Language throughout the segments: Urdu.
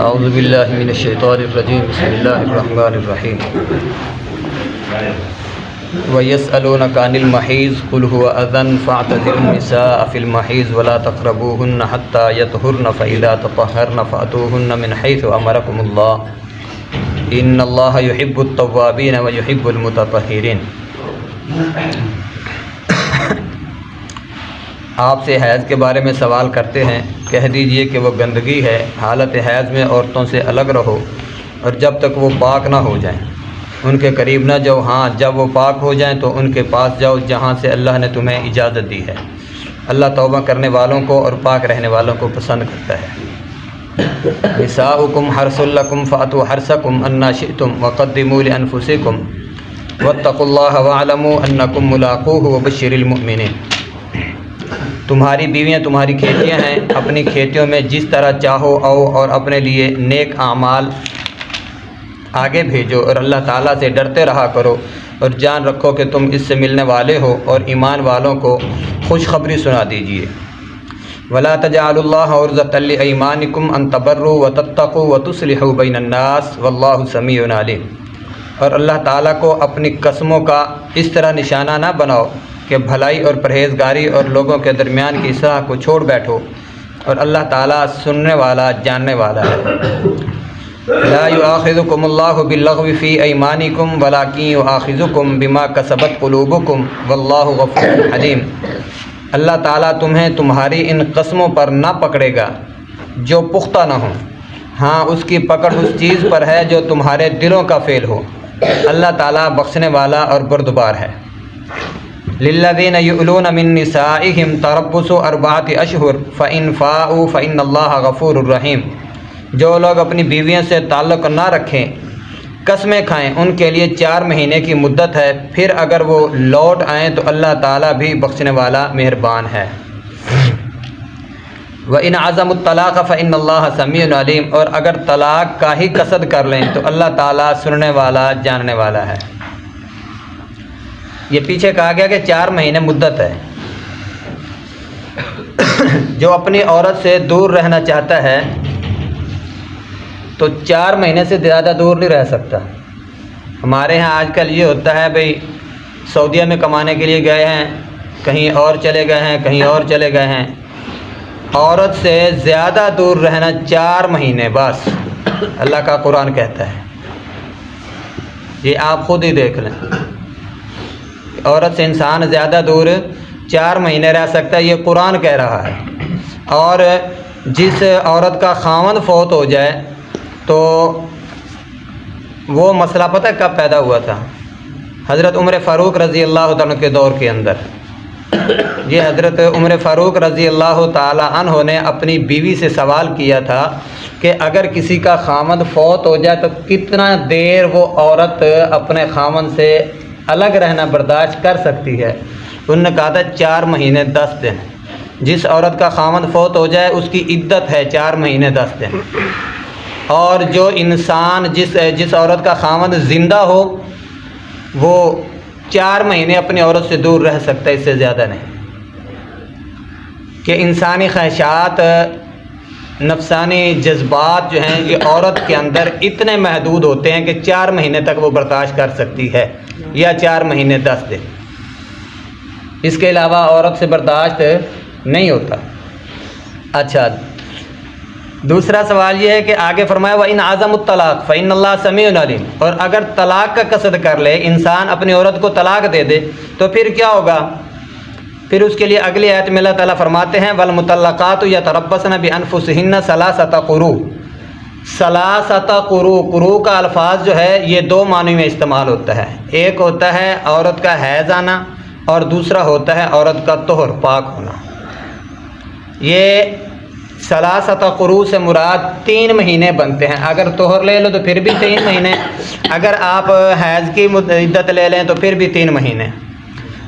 اعوذ باللہ من الشیطان الرجیم بسم اللہ الرحمن الرحیم وَيَسْأَلُونَكَ عَنِ الْمَحِيضِ قُلْ هُوَ أَذًى فَاعْتَزِلُوا النِّسَاءَ فِي الْمَحِيضِ وَلَا تَقْرَبُوهُنَّ حَتَّى يَطْهُرْنَ فَإِذَا تَطَهَّرْنَ فَأْتُوهُنَّ مِنْ حَيْثُ أَمَرَكُمُ اللَّهُ إِنَّ اللَّهَ يُحِبُّ التَّوَّابِينَ وَيُحِبُّ الْمُتَطَهِّرِينَ۔ آپ سے حیض کے بارے میں سوال کرتے ہیں، کہہ دیجئے کہ وہ گندگی ہے، حالت حیض میں عورتوں سے الگ رہو اور جب تک وہ پاک نہ ہو جائیں ان کے قریب نہ جاؤ، ہاں جب وہ پاک ہو جائیں تو ان کے پاس جاؤ جہاں سے اللہ نے تمہیں اجازت دی ہے۔ اللہ توبہ کرنے والوں کو اور پاک رہنے والوں کو پسند کرتا ہے۔ نساؤکم حرث لکم فأتوا حرثکم انا شئتم وقدموا لانفسکم واتقوا اللہ واعلموا انکم ملاقوہ وبشر المؤمنین۔ تمہاری بیویاں تمہاری کھیتیاں ہیں، اپنی کھیتیوں میں جس طرح چاہو آؤ اور اپنے لیے نیک اعمال آگے بھیجو اور اللہ تعالیٰ سے ڈرتے رہا کرو اور جان رکھو کہ تم اس سے ملنے والے ہو، اور ایمان والوں کو خوشخبری سنا دیجیے۔ وَلَا تَجْعَلُوا اللَّهَ عُرْضَةً لِأَيْمَانِكُمْ أَن تَبَرُّوا وَتَتَّقُوا وَتُصْلِحُوا بَيْنَ النَّاسِ وَاللَّهُ سَمِيعٌ عَلِيمٌ۔ اور اللہ تعالیٰ کو اپنی قسموں کا اس طرح نشانہ نہ بناؤ کہ بھلائی اور پرہیزگاری اور لوگوں کے درمیان کی اصلاح کو چھوڑ بیٹھو، اور اللہ تعالیٰ سننے والا جاننے والا ہے۔ لا یؤاخذکم اللہ باللغو فی ایمانکم ولکن یؤاخذکم بما کسبت قلوبکم واللہ غفور حلیم۔ اللہ تعالیٰ تمہیں تمہاری ان قسموں پر نہ پکڑے گا جو پختہ نہ ہوں، ہاں اس کی پکڑ اس چیز پر ہے جو تمہارے دلوں کا فعل ہو۔ اللہ تعالیٰ بخشنے والا اور بردبار ہے۔ للذین یؤلون من نسائہم تربص 4 اشہر فإن فاؤوا فإن اللہ غفور الرحیم۔ جو لوگ اپنی بیویوں سے تعلق نہ رکھیں، قسمیں کھائیں، ان کے لیے 4 مہینے کی مدت ہے، پھر اگر وہ لوٹ آئیں تو اللہ تعالیٰ بھی بخشنے والا مہربان ہے۔ وَإِنْ عَزَمُوا الطَّلَاقَ فَإِنَّ اللَّهَ سَمِيعٌ عَلِيمٌ۔ اور اگر طلاق کا ہی قصد کر لیں تو اللہ تعالیٰ سننے والا جاننے والا ہے۔ یہ پیچھے کہا گیا کہ 4 مہینے مدت ہے۔ جو اپنی عورت سے دور رہنا چاہتا ہے تو 4 مہینے سے زیادہ دور نہیں رہ سکتا۔ ہمارے ہاں آج کل یہ ہوتا ہے بھئی سعودیہ میں کمانے کے لیے گئے ہیں، کہیں اور چلے گئے ہیں، کہیں اور چلے گئے ہیں، عورت سے زیادہ دور رہنا 4 مہینے بس، اللہ کا قرآن کہتا ہے۔ یہ آپ خود ہی دیکھ لیں، عورت سے انسان زیادہ دور 4 مہینے رہ سکتا ہے، یہ قرآن کہہ رہا ہے۔ اور جس عورت کا خاوند فوت ہو جائے تو وہ مسئلہ پتہ کب پیدا ہوا تھا؟ حضرت عمر فاروق رضی اللہ عنہ کے دور کے اندر۔ یہ حضرت عمر فاروق رضی اللہ تعالی عنہ نے اپنی بیوی سے سوال کیا تھا کہ اگر کسی کا خاوند فوت ہو جائے تو کتنا دیر وہ عورت اپنے خاوند سے الگ رہنا برداشت کر سکتی ہے؟ انہوں نے کہا تھا 4 مہینے 10 دن۔ جس عورت کا خاوند فوت ہو جائے اس کی عدت ہے 4 مہینے 10 دن۔ اور جو انسان جس عورت کا خاوند زندہ ہو وہ 4 مہینے اپنی عورت سے دور رہ سکتا ہے، اس سے زیادہ نہیں۔ کہ انسانی خواہشات، نفسانی جذبات جو ہیں یہ عورت کے اندر اتنے محدود ہوتے ہیں کہ 4 مہینے تک وہ برداشت کر سکتی ہے، یا 4 مہینے 10 دن، اس کے علاوہ عورت سے برداشت نہیں ہوتا۔ اچھا، دوسرا سوال یہ ہے کہ آگے فرمایا وَإِنْ عَزَمُوا الطَّلَاقَ فَإِنَّ اللَّهَ سَمِيعٌ عَلِيمٌ۔ اور اگر طلاق کا قصد کر لے انسان، اپنی عورت کو طلاق دے دے تو پھر کیا ہوگا؟ پھر اس کے لیے اگلی آیت میں اللہ تعالیٰ فرماتے ہیں وَالْمُطَلَّقَاتُ يَتَرَبَّصْنَ بِأَنفُسِهِنَّ 3 قُرُوء۔ 3 قُرُوء، قُرُوء کا الفاظ جو ہے یہ 2 معنی میں استعمال ہوتا ہے۔ ایک ہوتا ہے عورت کا حیض آنا، اور دوسرا ہوتا ہے عورت کا طہر، پاک ہونا۔ یہ 3 قُرُوء سے مراد 3 مہینے بنتے ہیں۔ اگر طہر لے لو تو پھر بھی 3 مہینے، اگر آپ حیض کی عدت لے لیں تو پھر بھی 3 مہینے۔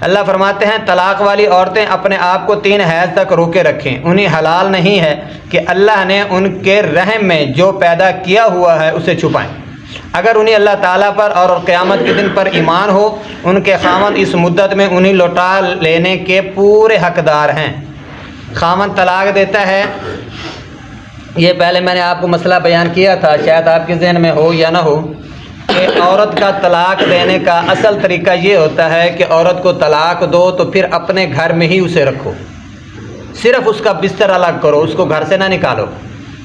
اللہ فرماتے ہیں طلاق والی عورتیں اپنے آپ کو 3 حیض تک روکے رکھیں، انہیں حلال نہیں ہے کہ اللہ نے ان کے رحم میں جو پیدا کیا ہوا ہے اسے چھپائیں۔ اگر انہیں اللہ تعالیٰ پر اور قیامت کے دن پر ایمان ہو، ان کے خاوند اس مدت میں انہیں لوٹا لینے کے پورے حقدار ہیں۔ خاوند طلاق دیتا ہے یہ پہلے میں نے آپ کو مسئلہ بیان کیا تھا، شاید آپ کے ذہن میں ہو یا نہ ہو، کہ عورت کا طلاق دینے کا اصل طریقہ یہ ہوتا ہے کہ عورت کو طلاق دو تو پھر اپنے گھر میں ہی اسے رکھو، صرف اس کا بستر الگ کرو، اس کو گھر سے نہ نکالو،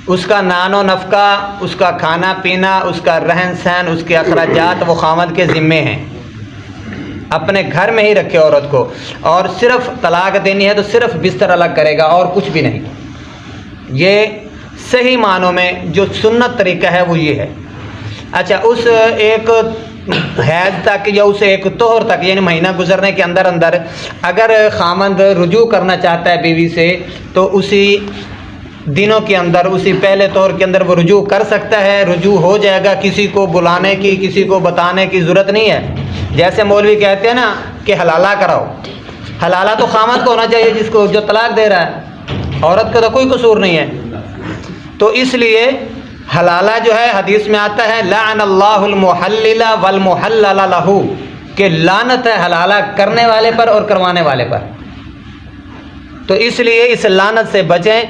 اس کا نان و نفقہ، اس کا کھانا پینا، اس کا رہن سہن، اس کے اخراجات وہ خامد کے ذمے ہیں، اپنے گھر میں ہی رکھے عورت کو، اور صرف طلاق دینی ہے تو صرف بستر الگ کرے گا اور کچھ بھی نہیں۔ یہ صحیح معنوں میں جو سنت طریقہ ہے وہ یہ ہے۔ اچھا، اس ایک حیض تک یا اسے ایک طہر تک، یعنی مہینہ گزرنے کے اندر اندر اگر خامند رجوع کرنا چاہتا ہے بیوی سے تو اسی دنوں کے اندر، اسی پہلے طہر کے اندر وہ رجوع کر سکتا ہے، رجوع ہو جائے گا، کسی کو بلانے کی، کسی کو بتانے کی ضرورت نہیں ہے۔ جیسے مولوی کہتے ہیں نا کہ حلالہ کراؤ، حلالہ تو خامند کو ہونا چاہیے جس کو جو طلاق دے رہا ہے، عورت کا تو کوئی قصور نہیں ہے۔ تو اس لیے حلالہ جو ہے حدیث میں آتا ہے لعن اللہ المحلل والمحلل لہ، کہ لعنت ہے حلالہ کرنے والے پر اور کروانے والے پر۔ تو اس لیے اس لعنت سے بچیں۔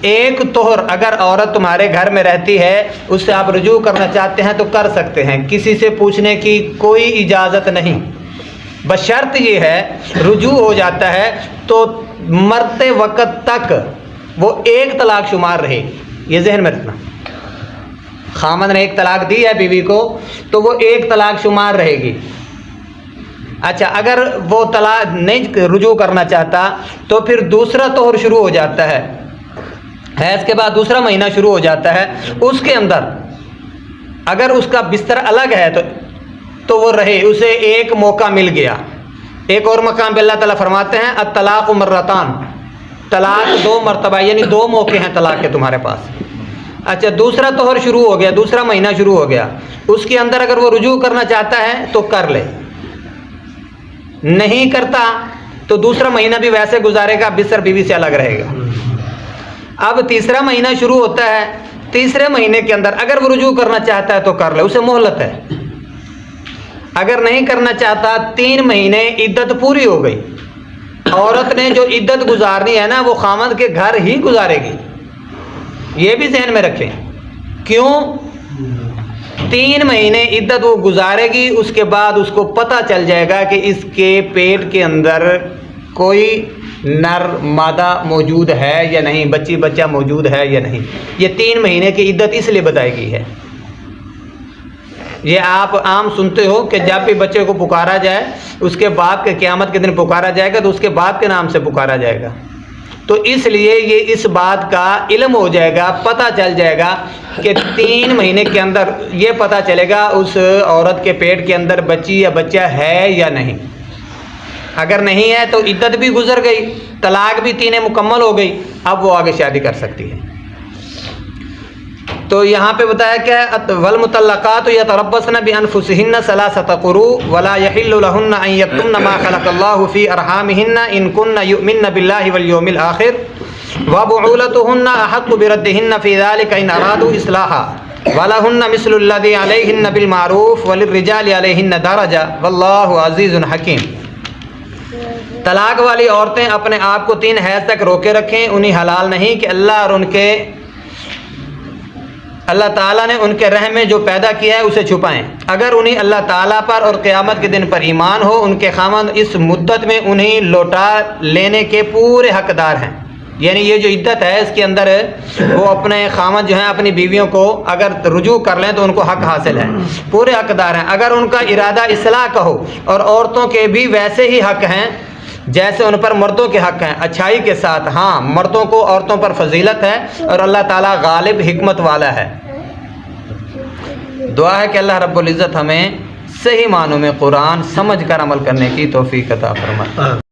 ایک طہر اگر عورت تمہارے گھر میں رہتی ہے، اس سے آپ رجوع کرنا چاہتے ہیں تو کر سکتے ہیں، کسی سے پوچھنے کی کوئی اجازت نہیں، بشرط یہ ہے رجوع ہو جاتا ہے تو مرتے وقت تک وہ ایک طلاق شمار رہے گی، یہ ذہن میں رکھنا۔ خامد نے ایک طلاق دی ہے بیوی کو تو وہ ایک طلاق شمار رہے گی۔ اچھا، اگر وہ طلاق نہیں رجوع کرنا چاہتا تو پھر دوسرا طہر شروع ہو جاتا ہے، حیض کے بعد دوسرا مہینہ شروع ہو جاتا ہے، اس کے اندر اگر اس کا بستر الگ ہے تو وہ رہے، اسے ایک موقع مل گیا۔ ایک اور مقام پہ اللہ تعالیٰ فرماتے ہیں الطلاق مرتان، طلاق دو مرتبہ، یعنی دو موقع ہیں طلاق کے تمہارے پاس۔ اچھا، دوسرا طہر شروع ہو گیا، دوسرا مہینہ شروع ہو گیا، اس کے اندر اگر وہ رجوع کرنا چاہتا ہے تو کر لے، نہیں کرتا تو دوسرا مہینہ بھی ویسے گزارے گا، بستر بیوی سے الگ رہے گا۔ اب تیسرا مہینہ شروع ہوتا ہے، تیسرے مہینے کے اندر اگر وہ رجوع کرنا چاہتا ہے تو کر لے، اسے مہلت ہے۔ اگر نہیں کرنا چاہتا، 3 مہینے عدت پوری ہو گئی، عورت نے جو عدت گزارنی ہے نا وہ خامد کے گھر ہی گزارے گی، یہ بھی ذہن میں رکھیں۔ کیوں؟ 3 مہینے عدت وہ گزارے گی، اس کے بعد اس کو پتہ چل جائے گا کہ اس کے پیٹ کے اندر کوئی نر مادہ موجود ہے یا نہیں، بچی بچہ موجود ہے یا نہیں۔ یہ 3 مہینے کی عدت اس لیے بتائی گئی ہے۔ یہ آپ عام سنتے ہو کہ جب بھی بچے کو پکارا جائے، اس کے باپ کے قیامت کے دن پکارا جائے گا تو اس کے باپ کے نام سے پکارا جائے گا، تو اس لیے یہ اس بات کا علم ہو جائے گا، پتہ چل جائے گا کہ 3 مہینے کے اندر یہ پتہ چلے گا اس عورت کے پیٹ کے اندر بچی یا بچہ ہے یا نہیں۔ اگر نہیں ہے تو عدت بھی گزر گئی، طلاق بھی 3 مکمل ہو گئی، اب وہ آگے شادی کر سکتی ہے۔ تو یہاں پہ بتایا کیا ہے، والمطلقات یتربصن بانفسهن 3 قروء ولا يحل لهن ان يكتمن ما خلق الله في ارحامهن ان كن يؤمن بالله واليوم الاخر وبعولتهن احق بردهن في ذلك ان ارادوا اصلاحا ولهن مثل الذي عليهن بالمعروف وللرجال عليهن درجة والله عزيز حكيم۔ طلاق والی عورتیں اپنے آپ کو 3 حیض تک روکے رکھیں، انہیں حلال نہیں کہ اللہ تعالیٰ نے ان کے رحم میں جو پیدا کیا ہے اسے چھپائیں۔ اگر انہیں اللہ تعالیٰ پر اور قیامت کے دن پر ایمان ہو، ان کے خامند اس مدت میں انہیں لوٹا لینے کے پورے حقدار ہیں۔ یعنی یہ جو عدت ہے اس کے اندر وہ اپنے خامند جو ہیں اپنی بیویوں کو اگر رجوع کر لیں تو ان کو حق حاصل ہے، پورے حقدار ہیں۔ اگر ان کا ارادہ اصلاح کا ہو، اور عورتوں کے بھی ویسے ہی حق ہیں جیسے ان پر مردوں کے حق ہیں، اچھائی کے ساتھ۔ ہاں، مردوں کو عورتوں پر فضیلت ہے اور اللہ تعالیٰ غالب حکمت والا ہے۔ دعا ہے کہ اللہ رب العزت ہمیں صحیح معنوں میں قرآن سمجھ کر عمل کرنے کی توفیق عطا فرمائے۔